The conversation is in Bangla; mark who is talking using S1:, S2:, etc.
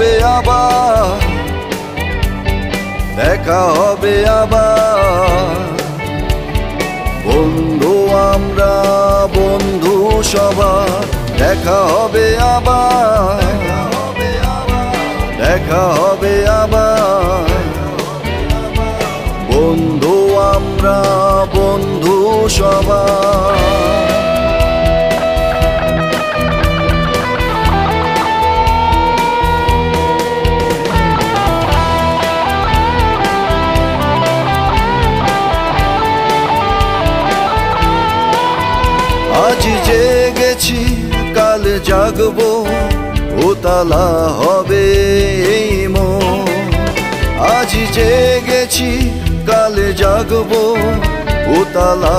S1: হবে আবার, দেখা হবে আবার। বন্ধু আমরা, বন্ধু সবার, দেখা হবে আবার, দেখা হবে আবার। বন্ধু আমরা, বন্ধু সবার। আজ জেগেছি কাল জাগবো, উতালা হবে এই মন। আজ জেগেছি কাল জাগবো, উতালা